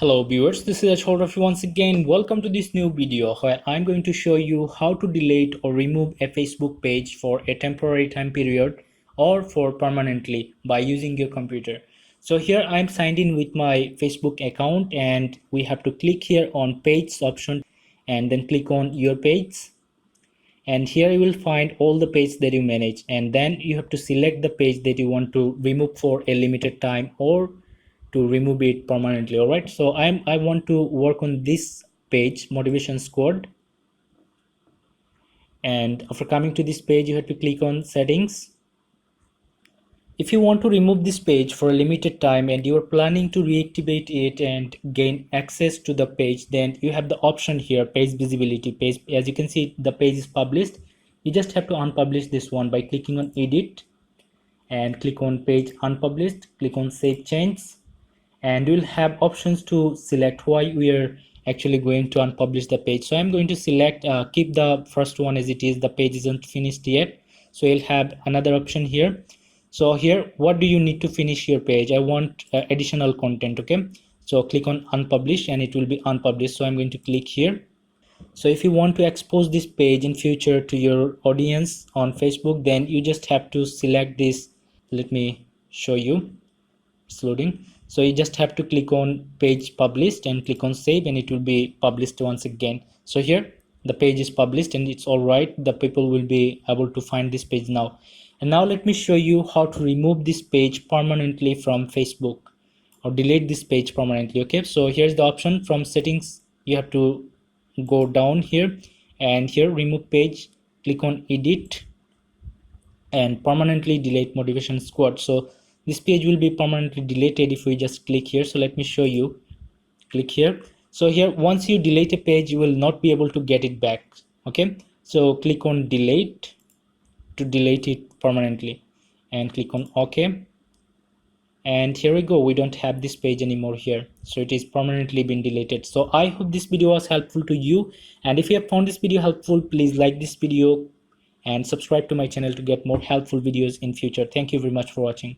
Hello viewers, this is Azharul Rafy once again. Welcome to this new video where I'm going to show you how to delete or remove a Facebook page for a temporary time period or for permanently by using your computer. So here I'm signed in with my Facebook account and we have to click here on page option and then click on your page, and here you will find all the pages that you manage, and then you have to select the page that you want to remove for a limited time or to remove it permanently. All right, so I want to work on this page, motivation squad, and after coming to this page you have to click on settings. If you want to remove this page for a limited time and you are planning to reactivate it and gain access to the page, then you have the option here, page visibility page. As you can see, the page is published. You just have to unpublish this one by clicking on edit and click on page unpublished, click on save change, and you'll have options to select why we are actually going to unpublish the page. So I'm going to select keep the first one as it is, the page isn't finished yet. So you'll have another option here. So here, what do you need to finish your page? I want additional content. Okay, so click on unpublish and it will be unpublished. So I'm going to click here. So if you want to expose this page in future to your audience on Facebook, then you just have to select this. Let me show you, it's loading. So you just have to click on page published and click on save and it will be published once again. So here the page is published and it's all right, the people will be able to find this page now. And now let me show you how to remove this page permanently from Facebook or delete this page permanently. Okay, so here's the option from settings. You have to go down here and here remove page, click on edit and permanently delete motivation squad. So this page will be permanently deleted if we just click here. So let me show you, click here. So here, once you delete a page, you will not be able to get it back. Okay, so click on delete to delete it permanently and click on OK, and here we go, we don't have this page anymore here, so it is permanently been deleted. So I hope this video was helpful to you, and if you have found this video helpful, please like this video and subscribe to my channel to get more helpful videos in future. Thank you very much for watching.